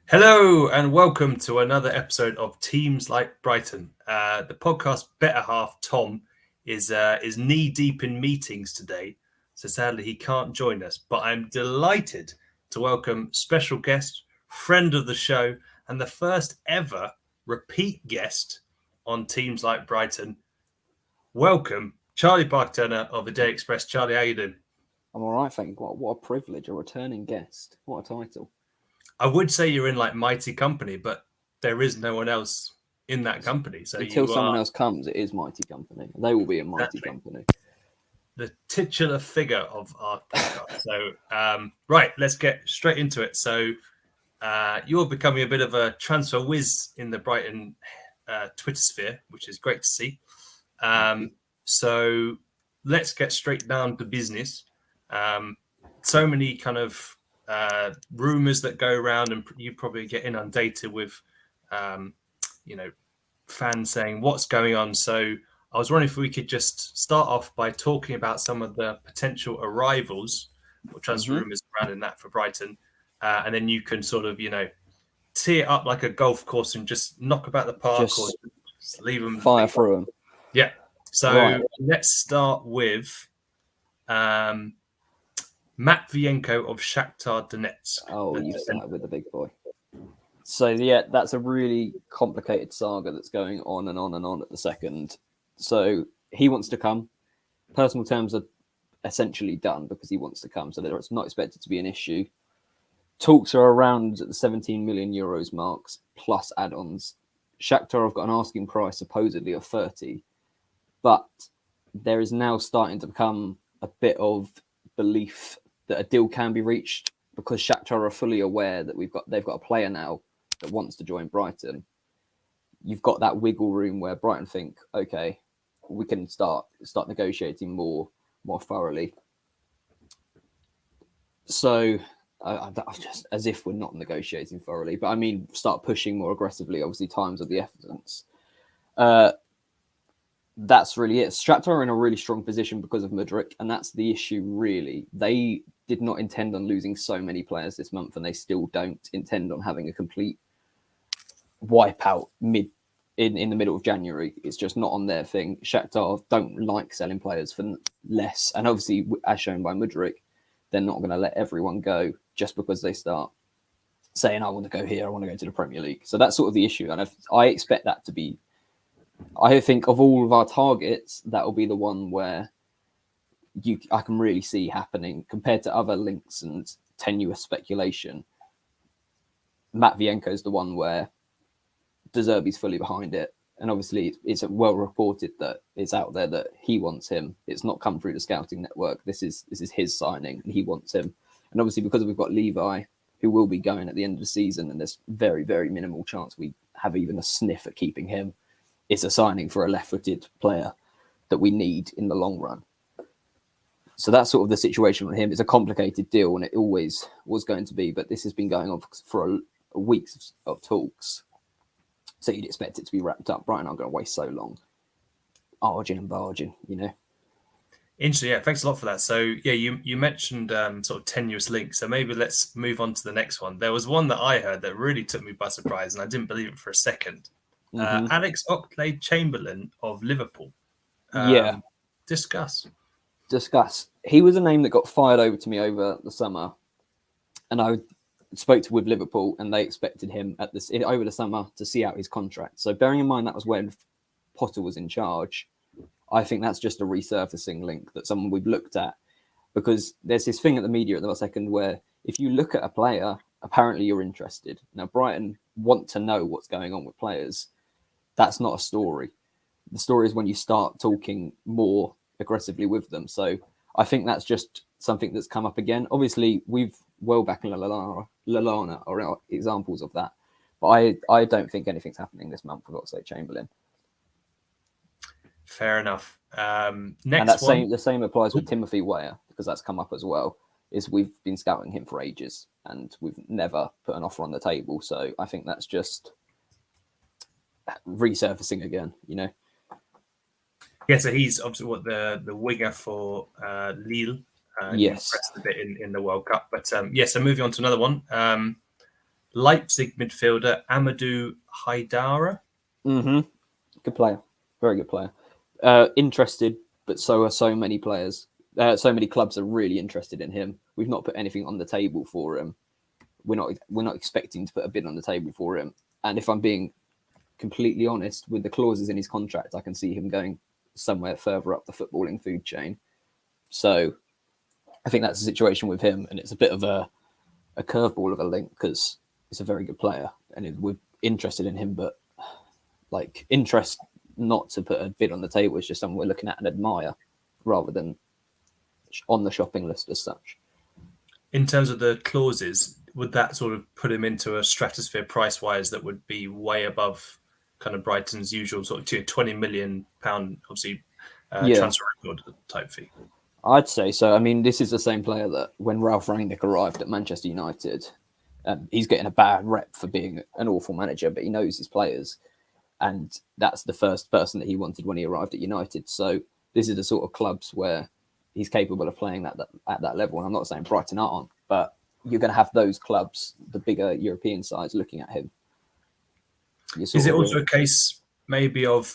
Hello and welcome to another episode of Teams Like Brighton. The podcast better half, Tom, is knee deep in meetings today, so sadly he can't join us. But I'm delighted to welcome special guest, friend of the show, and the first ever repeat guest on Teams Like Brighton. Welcome, Charlie Bark-Turner of the Day Express. Charlie, how you doing? I'm all right, thank you. What a privilege, a returning guest. What a title. I would say you're in like mighty company, but there is no one else in that company. So until someone else comes, it is mighty company. They will be a mighty company. The titular figure of our podcast. So, right, let's get straight into it. So, you're becoming a bit of a transfer whiz in the Brighton Twitter sphere, which is great to see. So, let's get straight down to business. So many kind of rumors that go around, and you probably get inundated with, fans saying what's going on. So I was wondering if we could just start off by talking about some of the potential arrivals or transfer rumors surrounding that for Brighton, and then you can sort of tee it up like a golf course and just knock about the park or just leave them fire through them. Yeah. So let's start with Matvienko of Shakhtar Donetsk. Oh, you started with the big boy. So, yeah, that's a really complicated saga that's going on and on and on at the second. So, he wants to come. Personal terms are essentially done because he wants to come. So, it's not expected to be an issue. Talks are around at the 17 million euros marks plus add-ons. Shakhtar have got an asking price supposedly of 30. But there is now starting to become a bit of belief that a deal can be reached because Shakhtar are fully aware that they've got a player now that wants to join Brighton. You've got that wiggle room where Brighton think, okay, we can start negotiating more thoroughly. So, just as if we're not negotiating thoroughly, but I mean, start pushing more aggressively. Obviously, times of the evidence. That's really it. Shakhtar are in a really strong position because of Mudryk, and that's the issue, really. They did not intend on losing so many players this month, and they still don't intend on having a complete wipeout in the middle of January. It's just not on their thing. Shakhtar don't like selling players for less, and obviously, as shown by Mudryk, they're not going to let everyone go just because they start saying, I want to go here, I want to go to the Premier League. So that's sort of the issue, and I expect that to be... I think of all of our targets, that will be the one where I can really see happening compared to other links and tenuous speculation. Matvienko is the one where De Zerbi's fully behind it. And obviously, it's well reported that it's out there that he wants him. It's not come through the scouting network. This is his signing, and he wants him. And obviously, because we've got Levi, who will be going at the end of the season, and there's very, very minimal chance we have even a sniff at keeping him. It's a signing for a left-footed player that we need in the long run. So that's sort of the situation with him. It's a complicated deal, and it always was going to be, but this has been going on for weeks of talks. So you'd expect it to be wrapped up. Brighton aren't going to waste so long. Argin and bargin, Interesting. Yeah, thanks a lot for that. So, yeah, you mentioned sort of tenuous links. So maybe let's move on to the next one. There was one that I heard that really took me by surprise, and I didn't believe it for a second. Alex Chamberlain of Liverpool. Discuss. He was a name that got fired over to me over the summer, and I spoke with Liverpool, and they expected him over the summer to see out his contract. So bearing in mind that was when Potter was in charge, I think that's just a resurfacing link that someone we've looked at, because there's this thing at the media at the second where if you look at a player, apparently you're interested. Now Brighton want to know what's going on with players. That's not a story. The story is when you start talking more aggressively with them. So I think that's just something that's come up again. Obviously, Welbeck and Lallana are examples of that. But I don't think anything's happening this month with Oxlade Chamberlain. Fair enough. Next and the same applies with Timothy Weah, because that's come up as well. Is we've been scouting him for ages, and we've never put an offer on the table. So I think that's just resurfacing again, Yeah, so he's obviously the winger for Lille. Yes, impressed a bit in the World Cup, but so moving on to another one. Leipzig midfielder Amadou Haidara. Good player, very good player. Interested, but so are so many players. So many clubs are really interested in him. We've not put anything on the table for him. We're not expecting to put a bid on the table for him. And if I'm being completely honest, with the clauses in his contract, I can see him going somewhere further up the footballing food chain. So I think that's the situation with him, and it's a bit of a curveball of a link because he's a very good player, and we're interested in him, but like interest not to put a bid on the table is just something we're looking at and admire rather than on the shopping list as such. In terms of the clauses, would that sort of put him into a stratosphere price-wise that would be way above kind of Brighton's usual sort of £20 million, obviously, transfer record type fee? I'd say so. I mean, this is the same player that when Ralph Rangnick arrived at Manchester United, he's getting a bad rep for being an awful manager, but he knows his players. And that's the first person that he wanted when he arrived at United. So this is the sort of clubs where he's capable of playing at that level. And I'm not saying Brighton aren't, but you're going to have those clubs, the bigger European sides, looking at him. Is it also a case maybe of,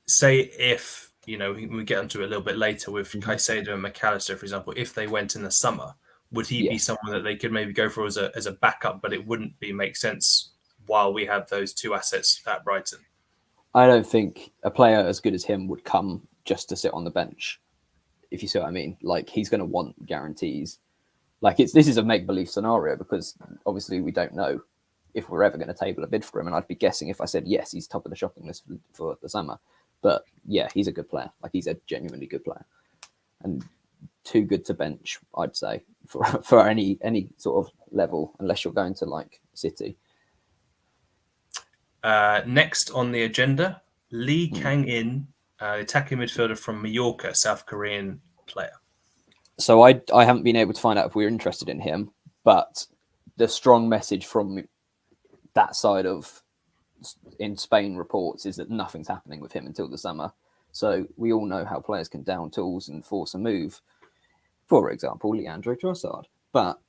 say, if, we get into it a little bit later with Caicedo and McAllister, for example, if they went in the summer, would he be someone that they could maybe go for as a backup, but it wouldn't make sense while we have those two assets at Brighton? I don't think a player as good as him would come just to sit on the bench, if you see what I mean. Like, he's going to want guarantees. Like, this is a make-believe scenario because obviously we don't know if we're ever going to table a bid for him. And I'd be guessing if I said, yes, he's top of the shopping list for the summer. But yeah, he's a good player. Like, he's a genuinely good player. And too good to bench, I'd say, for any sort of level, unless you're going to, like, City. Next on the agenda, Lee Kang-in, attacking midfielder from Mallorca, South Korean player. So I haven't been able to find out if we're interested in him, but the strong message from that side of in Spain reports is that nothing's happening with him until the summer. So we all know how players can down tools and force a move. For example, Leandro Trossard. But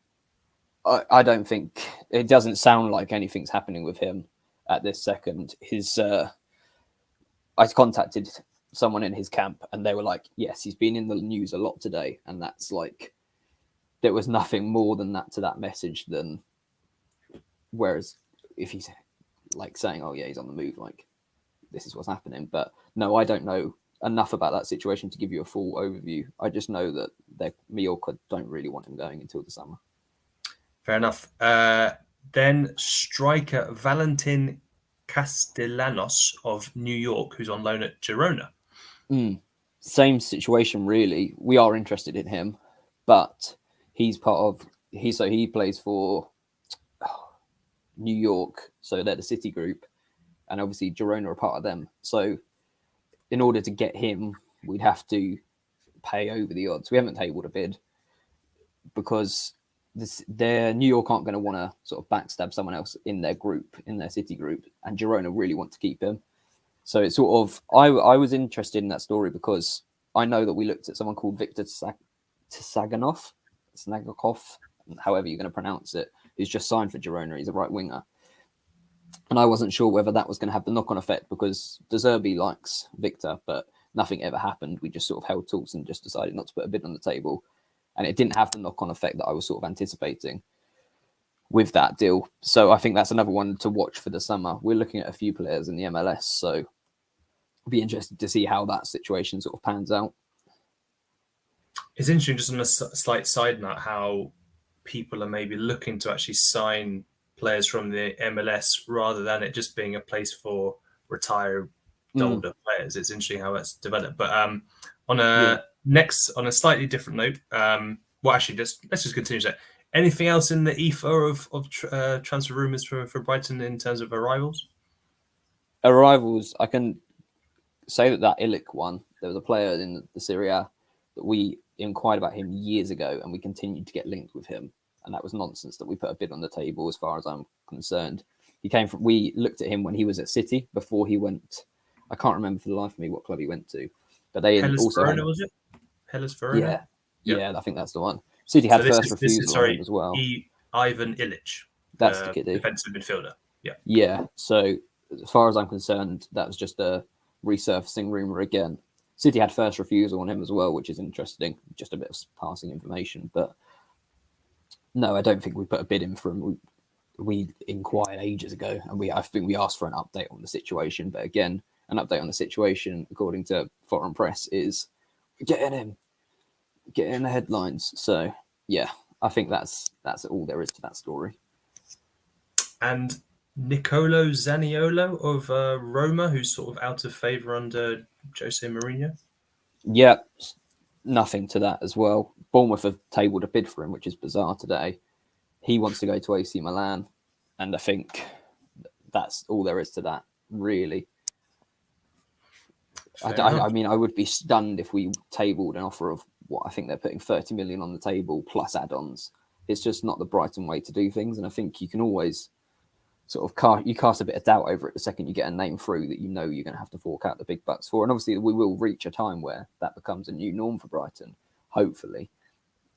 I don't think, it doesn't sound like anything's happening with him at this second. I contacted someone in his camp and they were like, yes, he's been in the news a lot today. And that's like, there was nothing more than that to that message than, whereas if he's like saying, oh yeah, he's on the move, like this is what's happening. But no, I don't know enough about that situation to give you a full overview. I just know that Mallorca don't really want him going until the summer. Fair enough. Then striker Valentin Castellanos of New York, who's on loan at Girona. Same situation, really. We are interested in him, but he's he plays for New York, so they're the City group, and obviously Girona are part of them. So in order to get him, we'd have to pay over the odds. We haven't tabled a bid because New York aren't going to want to sort of backstab someone else in their group, in their City group, and Girona really want to keep him. So it's sort of, I was interested in that story because I know that we looked at someone called Victor Tsaganov, however you're going to pronounce it, who's just signed for Girona. He's a right winger. And I wasn't sure whether that was going to have the knock-on effect because De Zerbi likes Victor, but nothing ever happened. We just sort of held talks and just decided not to put a bid on the table. And it didn't have the knock-on effect that I was sort of anticipating with that deal. So I think that's another one to watch for the summer. We're looking at a few players in the MLS, so I'll be interested to see how that situation sort of pans out. It's interesting, just on a slight side note, how people are maybe looking to actually sign players from the MLS rather than it just being a place for retired older players. It's interesting how that's developed. But on a slightly different note, let's just continue that. Anything else in the ether of transfer rumours for Brighton in terms of arrivals? Arrivals, I can say that Ilitch one, there was a player in the Serie A that we inquired about him years ago and we continued to get linked with him. And that was nonsense that we put a bid on the table as far as I'm concerned. We looked at him when he was at City before he went, I can't remember for the life of me what club he went to. But they Hellas also Verona, was it? Hellas Verona? Yeah, I think that's the one. City had So this first is this is refusal on him as well. Ivan Ilitch, That's the kid. defensive midfielder. Yeah. Yeah. So as far as I'm concerned, that was just a resurfacing rumor again. City had first refusal on him as well, which is interesting. Just a bit of passing information, but no, I don't think we put a bid in for him. We inquired ages ago, and I think we asked for an update on the situation. But again, an update on the situation, according to foreign press, is getting in the headlines. So yeah, I think that's all there is to that story. And Nicolozaniolo of Roma, who's sort of out of favour under Jose Mourinho. Yeah, nothing to that as well. Bournemouth have tabled a bid for him, which is bizarre today. He wants to go to AC Milan, and I think that's all there is to that, really. I mean, I would be stunned if we tabled an offer of what I think they're putting 30 million on the table plus add-ons. It's just not the Brighton way to do things, and I think you can always sort of cast a bit of doubt over it the second you get a name through that you know you're going to have to fork out the big bucks for. And obviously, we will reach a time where that becomes a new norm for Brighton, hopefully,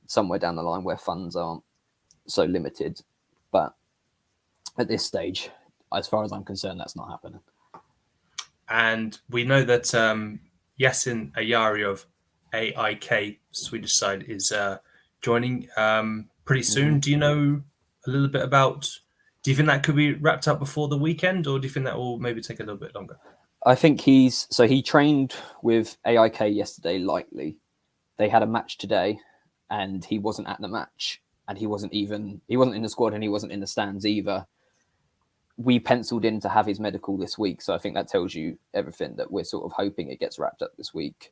somewhere down the line where funds aren't so limited. But at this stage, as far as I'm concerned, that's not happening. And we know that Yasin Ayari of AIK, Swedish side, is joining pretty soon. Mm-hmm. Do you know a little bit about... Do you think that could be wrapped up before the weekend, or do you think that will maybe take a little bit longer? I think he trained with AIK yesterday lightly. They had a match today, and he wasn't at the match, and he wasn't in the squad, and he wasn't in the stands either. We penciled in to have his medical this week, so I think that tells you everything, that we're sort of hoping it gets wrapped up this week,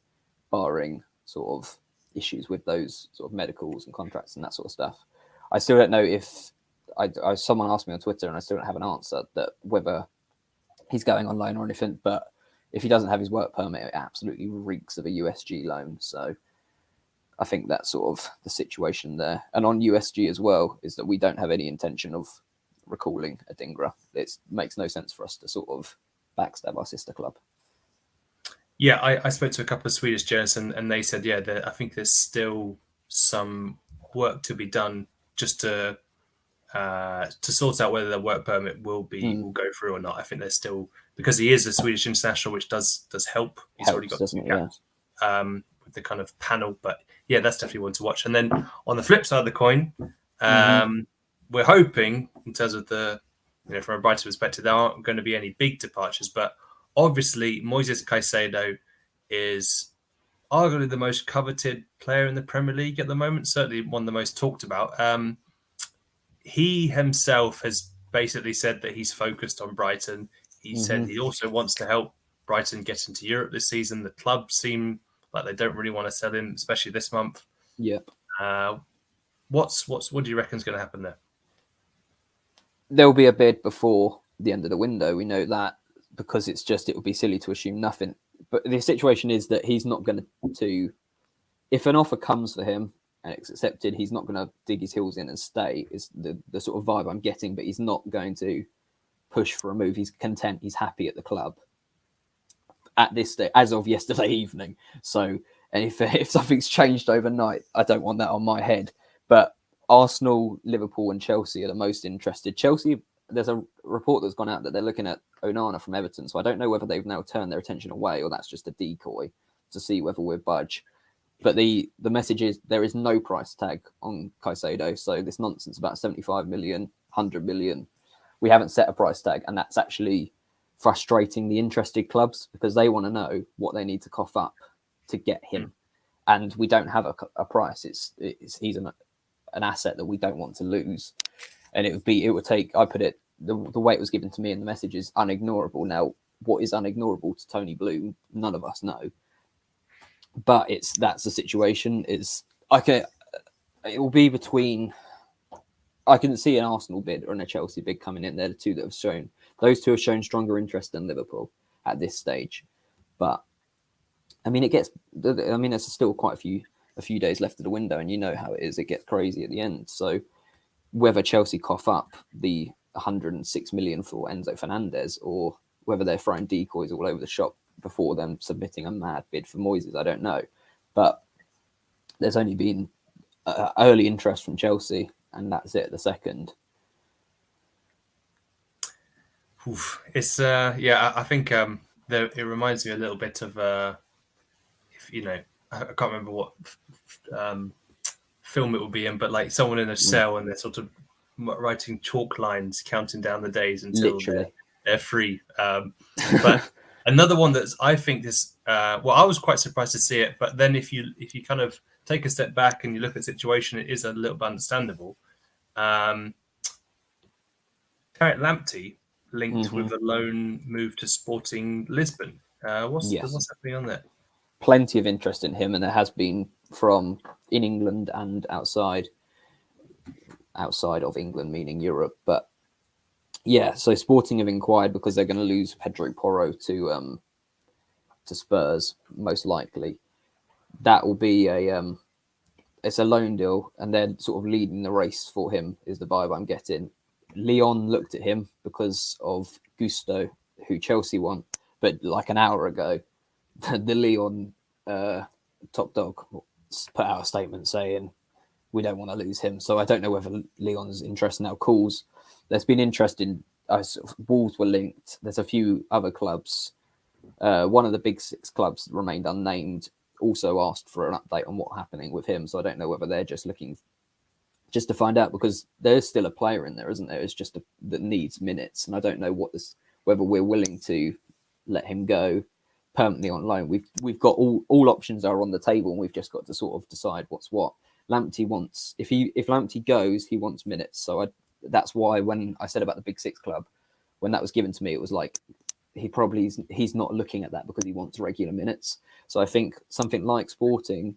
barring sort of issues with those sort of medicals and contracts and that sort of stuff. I still don't know if someone asked me on Twitter, and I still don't have an answer, that whether he's going on loan or anything. But if he doesn't have his work permit, it absolutely reeks of a USG loan. So I think that's sort of the situation there. And on USG as well, is that we don't have any intention of recalling Adingra. It makes no sense for us to sort of backstab our sister club. Yeah, I spoke to a couple of Swedish journalists, and they said, I think there's still some work to be done just to sort out whether the work permit will go through or not. I think there's still, because he is a Swedish international, which does help. He's already got some gaps with the kind of panel, but yeah, that's definitely one to watch. And then on the flip side of the coin, we're hoping, in terms of the, from a Brighton perspective, there aren't going to be any big departures, but obviously Moises Caicedo is arguably the most coveted player in the Premier League at the moment, certainly one of the most talked about. He himself has basically said that he's focused on Brighton. He said he also wants to help Brighton get into Europe this season. The club seem like they don't really want to sell him, especially this month. Yep. What do you reckon is going to happen there? There'll be a bid before the end of the window. We know that, because it would be silly to assume nothing. But the situation is that he's not going to, if an offer comes for him and it's accepted, he's not going to dig his heels in and stay, is the sort of vibe I'm getting, but he's not going to push for a move. He's content. He's happy at the club at this day, as of yesterday evening. So, and if something's changed overnight, I don't want that on my head. But Arsenal, Liverpool and Chelsea are the most interested. Chelsea, there's a report that's gone out that they're looking at Onana from Everton. So I don't know whether they've now turned their attention away or that's just a decoy to see whether we're budge. But the message is there is no price tag on Caicedo. So this nonsense about 75 million, 100 million, we haven't set a price tag. And that's actually frustrating the interested clubs, because they want to know what they need to cough up to get him. And we don't have a price. He's an asset that we don't want to lose. And it would take, I put it, the way it was given to me in the message is unignorable. Now, what is unignorable to Tony Bloom? None of us know. But that's the situation. It will be between, I can see an Arsenal bid or a Chelsea bid coming in. They're the two that have shown, those two have shown stronger interest than Liverpool at this stage. But I mean, there's still quite a few days left of the window, and you know how it is. It gets crazy at the end. So whether Chelsea cough up the 106 million for Enzo Fernandez, or whether they're throwing decoys all over the shop before them submitting a mad bid for Moises, I don't know. But there's only been early interest from Chelsea, and that's it. The second. Oof. It's I think it reminds me a little bit of if I can't remember what film it will be in, but like someone in a cell and they're sort of writing chalk lines, counting down the days until they're free. But another one that's I think this I was quite surprised to see it, but then if you kind of take a step back and you look at the situation, it is a little bit understandable. Lamptey linked with a loan move to Sporting Lisbon. What's happening on there? Plenty of interest in him, and there has been from in England and outside of England, meaning Europe. But yeah, so Sporting have inquired because they're going to lose Pedro Porro to Spurs, most likely. That will be it's a loan deal, and they're sort of leading the race for him, is the vibe I'm getting. Lyon looked at him because of Gusto, who Chelsea want, but like an hour ago, the Lyon top dog put out a statement saying we don't want to lose him. So I don't know whether Lyon's interest now calls. There's been interest in Wolves were linked. There's a few other clubs. One of the big six clubs remained unnamed. Also asked for an update on what's happening with him. So I don't know whether they're just looking just to find out, because there's still a player in there, isn't there? It's just that needs minutes, and I don't know whether we're willing to let him go permanently on loan. We've got all options are on the table, and we've just got to sort of decide what's what. Lamptey wants if Lamptey goes, he wants minutes. So that's why when I said about the Big Six club, when that was given to me, it was like he's not looking at that because he wants regular minutes. So I think something like Sporting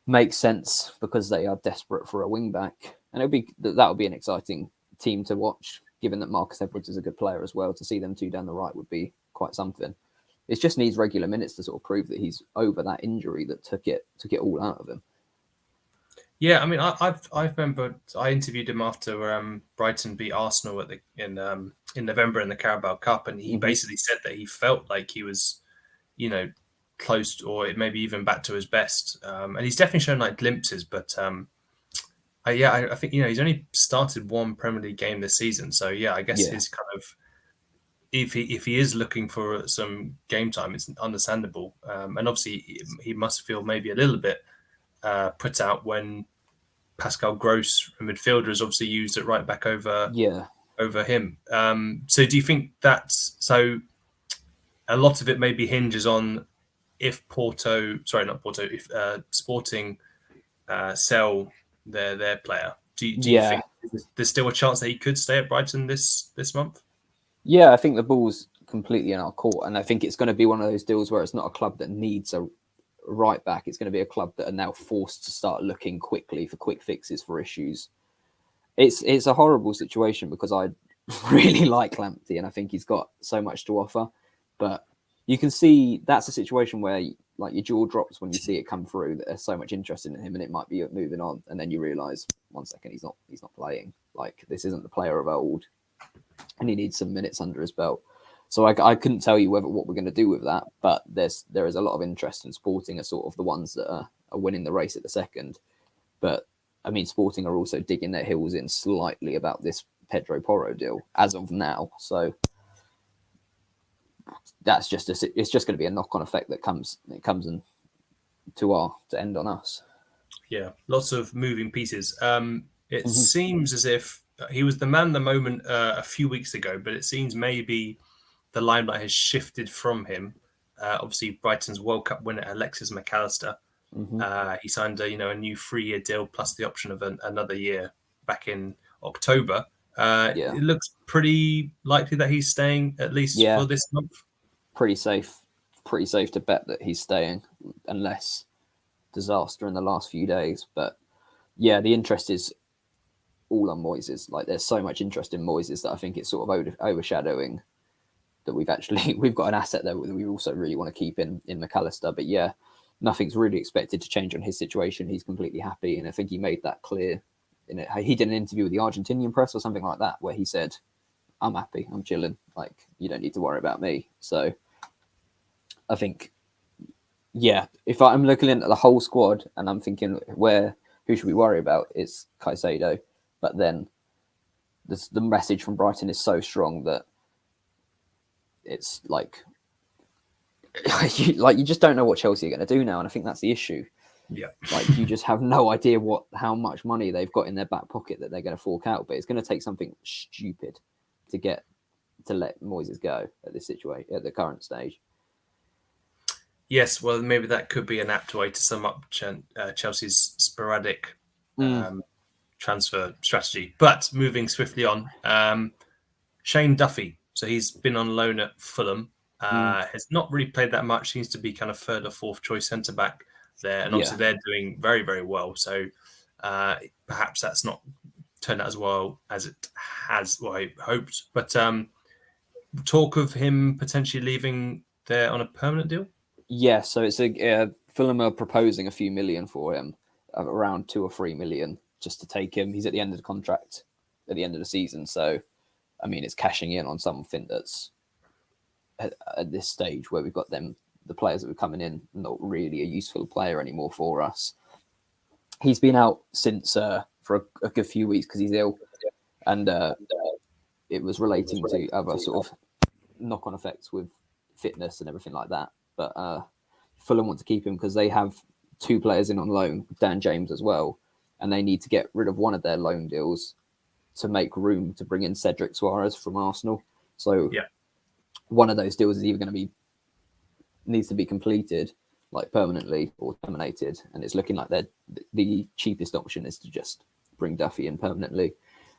makes sense because they are desperate for a wing back, and that would be an exciting team to watch. Given that Marcus Edwards is a good player as well, to see them two down the right would be quite something. It just needs regular minutes to sort of prove that he's over that injury that took it all out of him. Yeah, I mean, I remember I interviewed him after Brighton beat Arsenal in November in the Carabao Cup, and he basically said that he felt like he was, close or maybe even back to his best. And he's definitely shown like glimpses, but I think he's only started one Premier League game this season, so I guess his kind of if he is looking for some game time, it's understandable. And obviously he must feel maybe a little bit put out when Pascal Gross, a midfielder, has obviously used it right back over him. So do you think that's so? A lot of it maybe hinges on if if Sporting sell their player. Do you think there's still a chance that he could stay at Brighton this month? Yeah, I think the ball's completely in our court, and I think it's going to be one of those deals where it's not a club that needs a right back. It's going to be a club that are now forced to start looking quickly for quick fixes for issues. It's a horrible situation because I really like Lamptey and I think he's got so much to offer, but you can see that's a situation where like your jaw drops when you see it come through that there's so much interest in him and it might be moving on, and then you realise 1 second he's not playing. Like, this isn't the player of old, and he needs some minutes under his belt. So I couldn't tell you what we're going to do with that, but there is a lot of interest in Sporting, are sort of the ones that are winning the race at the second. But I mean, Sporting are also digging their heels in slightly about this Pedro Porro deal as of now. So that's it's just going to be a knock-on effect that comes in to end on us. Yeah, lots of moving pieces. It seems as if he was the man of the moment a few weeks ago, but it seems maybe the limelight has shifted from him. Obviously, Brighton's World Cup winner, Alexis McAllister, he signed a new 3-year deal plus the option of another year back in October. It looks pretty likely that he's staying at least for this month. Pretty safe to bet that he's staying, unless disaster in the last few days. But yeah, the interest is all on Moises. Like, there's so much interest in Moises that I think it's sort of overshadowing that we've got an asset there that we also really want to keep in McAllister. But yeah, nothing's really expected to change on his situation. He's completely happy, and I think he made that clear. He did an interview with the Argentinian press or something like that, where he said, "I'm happy, I'm chilling. Like, you don't need to worry about me." So I think, if I'm looking at the whole squad and I'm thinking where who should we worry about? It's Caicedo. But then the message from Brighton is so strong that it's like you just don't know what Chelsea are going to do now, and I think that's the issue. Yeah, like you just have no idea how much money they've got in their back pocket that they're going to fork out, but it's going to take something stupid to let Moises go at this situation at the current stage. Yes, well, maybe that could be an apt way to sum up Chelsea's sporadic transfer strategy. But moving swiftly on, Shane Duffy. So he's been on loan at Fulham. Has not really played that much. Seems to be kind of third or fourth choice centre back there, and obviously they're doing very, very well. So perhaps that's not turned out as well as it has. Well, I hoped, but talk of him potentially leaving there on a permanent deal. Yeah, so it's Fulham are proposing a few million for him, around 2 or 3 million, just to take him. He's at the end of the contract, at the end of the season. So, I mean, it's cashing in on something that's at this stage where we've got the players that are coming in, not really a useful player anymore for us. He's been out since for a good few weeks because he's ill, and it was relating to other sort of knock-on effects with fitness and everything like that. But Fulham want to keep him because they have 2 players in on loan, Dan James as well, and they need to get rid of one of their loan deals to make room to bring in Cedric Suarez from Arsenal. So one of those deals is either going to needs to be completed like permanently or terminated, and it's looking like the cheapest option is to just bring Duffy in permanently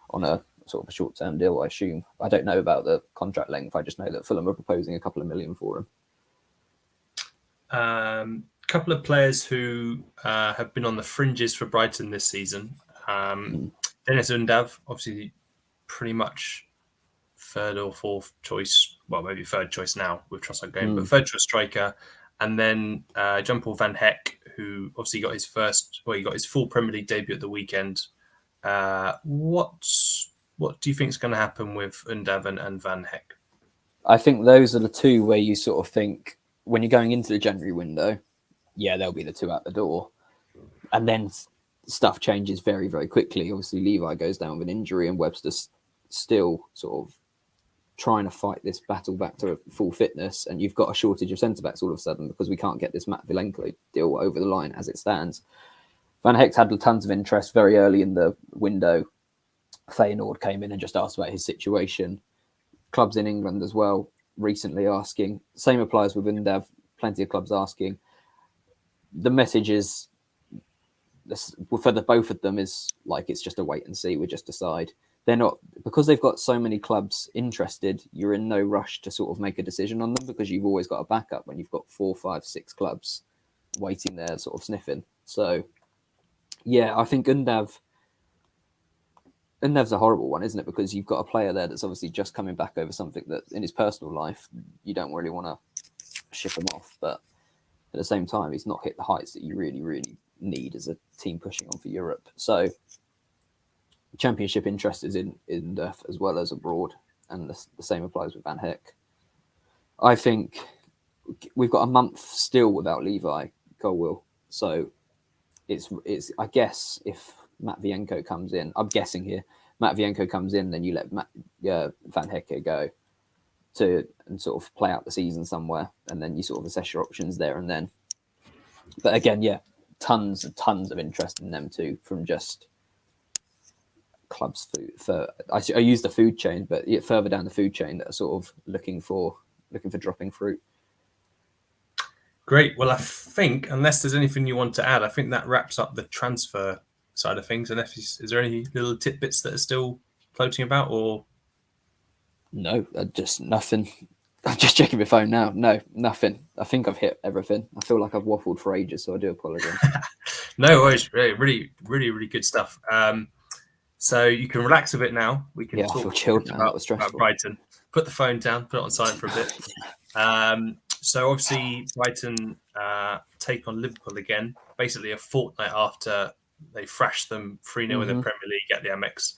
on a sort of a short-term deal, I assume. I don't know about the contract length. I just know that Fulham are proposing a couple of million for him. Couple of players who have been on the fringes for Brighton this season. Dennis Undev, obviously pretty much third or fourth choice. Well, maybe third choice now with Trossard going, but third choice striker. And then Jean-Paul Van Hecke, who obviously got his full Premier League debut at the weekend. What do you think is going to happen with Undev and Van Hecke? I think those are the 2 where you sort of think, when you're going into the January window, they'll be the 2 out the door. And then stuff changes very, very quickly. Obviously, Levi goes down with an injury and Webster's still sort of trying to fight this battle back to full fitness. And you've got a shortage of centre-backs all of a sudden because we can't get this Matt Vilenko deal over the line as it stands. Van Hecke's had tons of interest very early in the window. Feyenoord came in and just asked about his situation. Clubs in England as well recently asking. Same applies with Undev. Plenty of clubs asking. The message is for the both of them is like it's just a wait and see. We just decide. They're not, because they've got so many clubs interested. You're in no rush to sort of make a decision on them because you've always got a backup when you've got 4, 5, 6 clubs waiting there, sort of sniffing. So, I think Undev's a horrible one, isn't it? Because you've got a player there that's obviously just coming back over something that in his personal life, you don't really want to ship him off. But at the same time, he's not hit the heights that you really, really need as a team pushing on for Europe. So Championship interest is in Duff as well as abroad. And the same applies with Van Hecke. I think we've got a month still without Levi Colwill. So it's I guess if Matt Vienko comes in, I'm guessing here, Matt Vienko comes in, then you let Van Hecke go and sort of play out the season somewhere, and then you sort of assess your options there and then. But again, tons of interest in them too from just clubs I use the food chain, but further down the food chain that are sort of looking for dropping fruit. Great. Well, I think unless there's anything you want to add, I think that wraps up the transfer side of things. And is there any little tidbits that are still floating about, or no? Just nothing. I'm just checking my phone now. No, nothing. I think I've hit everything. I feel like I've waffled for ages, so I do apologize. No worries. Really, really, really good stuff. So you can relax a bit now. We can talk I feel chilled now. about Brighton. Put the phone down. Put it on silent for a bit. So obviously Brighton take on Liverpool again, basically a fortnight after they thrashed them 3-0 in the Premier League at the Amex.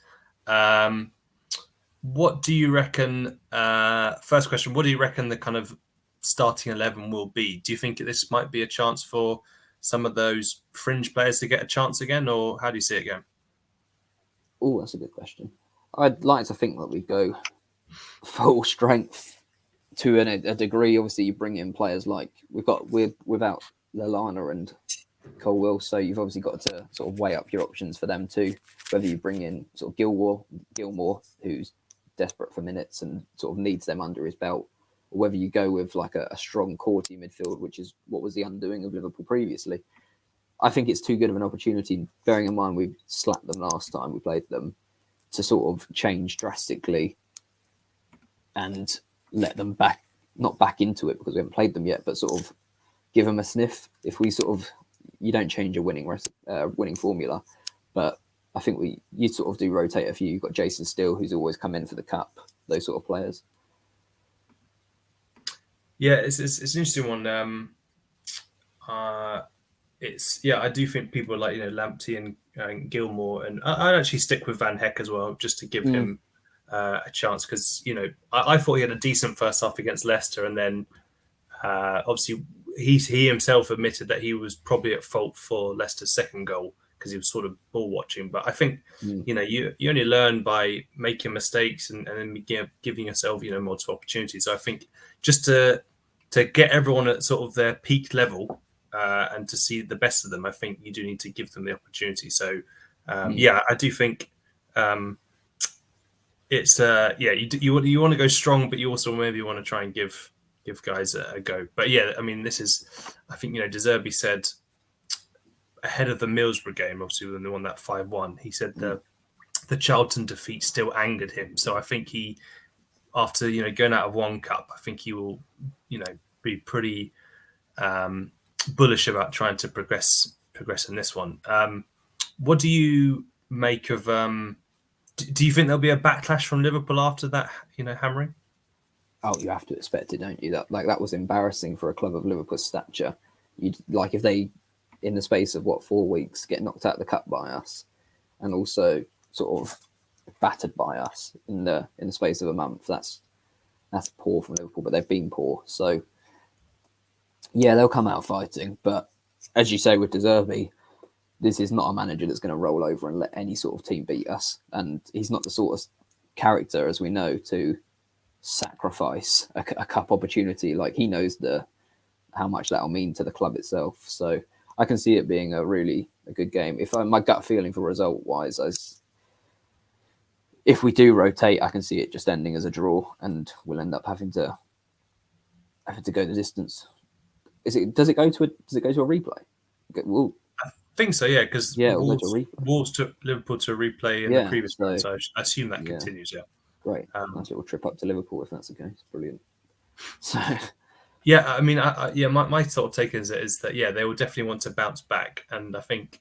What do you reckon? First question: what do you reckon the kind of starting 11 will be? Do you think this might be a chance for some of those fringe players to get a chance again, or how do you see it going? Oh, that's a good question. I'd like to think that we go full strength to a degree. Obviously, you bring in players like we're without Lallana and Colwill, so you've obviously got to sort of weigh up your options for them too. Whether you bring in sort of Gilmore, who's desperate for minutes and sort of needs them under his belt, or whether you go with like a strong core team midfield, which is what was the undoing of Liverpool previously. I think it's too good of an opportunity, bearing in mind we slapped them last time we played them, to sort of change drastically and let them not back into it because we haven't played them yet, but sort of give them a sniff. If we sort of, you don't change a winning formula, but I think you sort of do rotate a few. You've got Jason Steele, who's always come in for the cup, those sort of players. Yeah, it's an interesting one. I do think people like Lamptey and Gilmore, and I'd actually stick with Van Heck as well, just to give him a chance, because I thought he had a decent first half against Leicester, and then obviously he himself admitted that he was probably at fault for Leicester's second goal because he was sort of ball watching. But I think you only learn by making mistakes and then giving yourself multiple opportunities. So I think just to get everyone at sort of their peak level and to see the best of them, I think you do need to give them the opportunity. So I do think it's you want to go strong, but you also maybe want to try and give guys a go. But yeah, I mean, I think De Zerbi said ahead of the Middlesbrough game, obviously when they won that 5-1, he said the Charlton defeat still angered him. So I think he, after going out of one cup, I think he will be pretty bullish about trying to progress in this one. What do you make of? Do you think there'll be a backlash from Liverpool after that? Hammering. Oh, you have to expect it, don't you? That was embarrassing for a club of Liverpool's stature. You'd like if they, in the space of 4 weeks, get knocked out of the cup by us, and also sort of battered by us in the space of a month. That's poor from Liverpool, but they've been poor. So yeah, they'll come out fighting. But as you say with De Zerbi, this is not a manager that's going to roll over and let any sort of team beat us, and he's not the sort of character, as we know, to sacrifice a cup opportunity. Like, he knows how much that'll mean to the club itself. So I can see it being a good game. If my gut feeling for result wise, if we do rotate, I can see it just ending as a draw, and we'll end up having to go the distance. Does it go to a replay? I think so, yeah, because Wolves took Liverpool to a replay in the previous one, so I assume that continues. Yeah, great. Nice little trip up to Liverpool if that's the case. Brilliant. So yeah, I mean, my sort of take is that they will definitely want to bounce back, and I think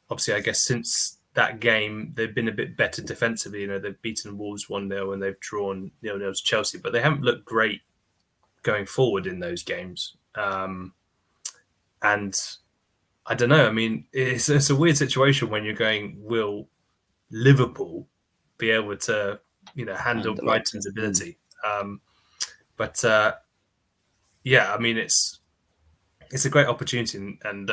obviously, I guess since that game they've been a bit better defensively. They've beaten Wolves 1-0 and they've drawn 0-0 to Chelsea, but they haven't looked great going forward in those games. And I don't know. I mean, it's a weird situation when you're going, will Liverpool be able to handle Brighton's ability? But I mean, it's a great opportunity, and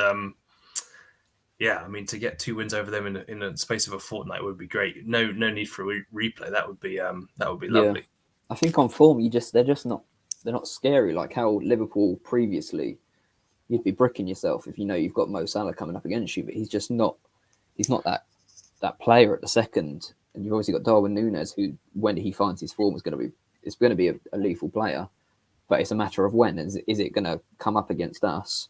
I mean, to get 2 wins over them in a space of a fortnight would be great. No need for a replay. That would be lovely. I think on form, they're not scary like how Liverpool previously. You'd be bricking yourself if you've got Mo Salah coming up against you, but he's just not. He's not that player at the second, and you've obviously got Darwin Núñez, who, when he finds his form, is going to be a lethal player. But it's a matter of when. Is it going to come up against us?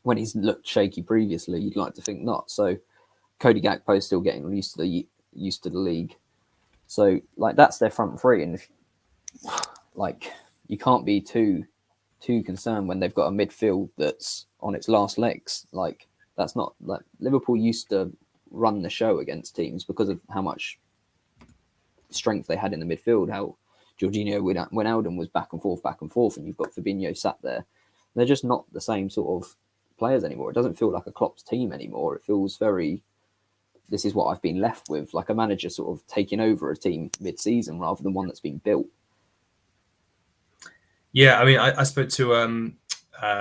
When he's looked shaky previously, you'd like to think not. So Cody Gakpo is still getting used to the league. So that's their front three, and you can't be too concerned when they've got a midfield that's on its last legs. That's not Liverpool used to run the show against teams because of how much strength they had in the midfield. How Jorginho Wijnaldum was back and forth, and you've got Fabinho sat there. They're just not the same sort of players anymore. It doesn't feel like a Klopp's team anymore. It feels very. This is what I've been left with, like a manager sort of taking over a team mid-season rather than one that's been built. Yeah, I mean, I spoke to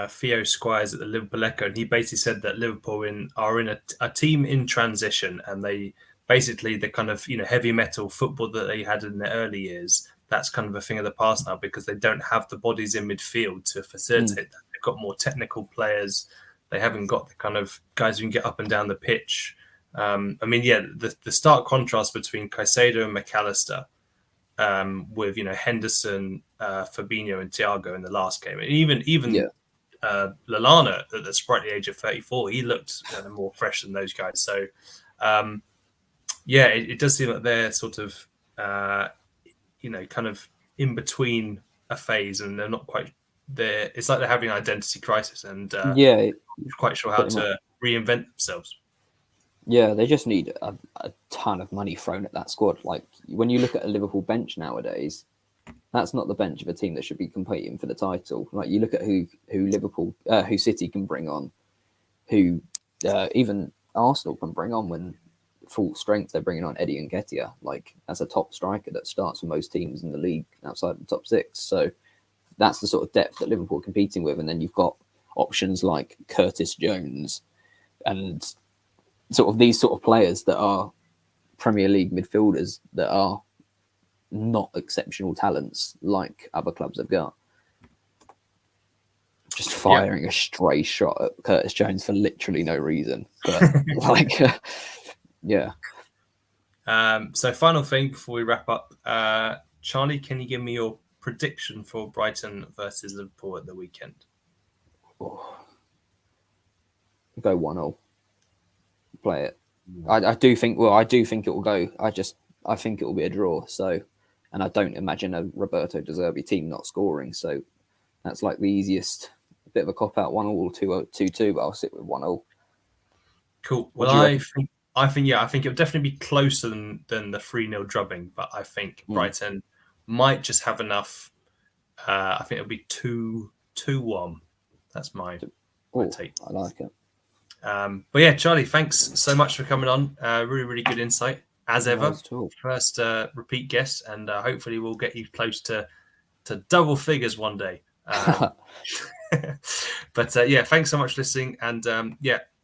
Theo Squires at the Liverpool Echo, and he basically said that Liverpool are in a team in transition, and they basically the kind of heavy metal football that they had in the early years, that's kind of a thing of the past now because they don't have the bodies in midfield to facilitate that. They've got more technical players. They haven't got the kind of guys who can get up and down the pitch. The stark contrast between Caicedo and McAllister with Henderson, Fabinho, and Thiago in the last game, and even Lallana at the sprightly age of 34, he looked more fresh than those guys. So, it does seem like they're sort of kind of in between a phase, and they're not quite there. It's like they're having an identity crisis, and not quite sure how to reinvent themselves. Yeah, they just need a ton of money thrown at that squad. Like when you look at a Liverpool bench nowadays, that's not the bench of a team that should be competing for the title. Like you look at who City can bring on, who even Arsenal can bring on when full strength. They're bringing on Eddie Nketiah, like as a top striker that starts for most teams in the league outside the top six. So that's the sort of depth that Liverpool are competing with. And then you've got options like Curtis Jones and sort of these sort of players that are Premier League midfielders that are not exceptional talents like other clubs have got. Just firing a stray shot at Curtis Jones for literally no reason. But So final thing before we wrap up, Charlie, can you give me your prediction for Brighton versus Liverpool at the weekend? Go 1-0. Play it. I do think it will go. I think it will be a draw. So, and I don't imagine a Roberto De Zerbi team not scoring. So that's like the easiest bit of a cop out. 1-1 or 2-2, but I'll sit with 1-0. Cool. Well, I think it'll definitely be closer than the 3-0 drubbing, but I think Brighton might just have enough. I think it'll be 2-1. That's my take. I like it. But yeah, Charlie, thanks so much for coming on. Really, really good insight as ever. First repeat guest, and hopefully we'll get you close to double figures one day. But thanks so much for listening, and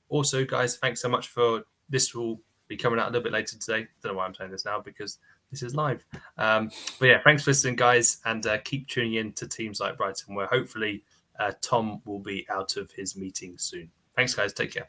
also guys, thanks so much for this. Will be coming out a little bit later today. Don't know why I'm saying this now because this is live. But yeah, thanks for listening, guys, and keep tuning in to Teams Like Brighton, where hopefully Tom will be out of his meeting soon. Thanks, guys. Take care.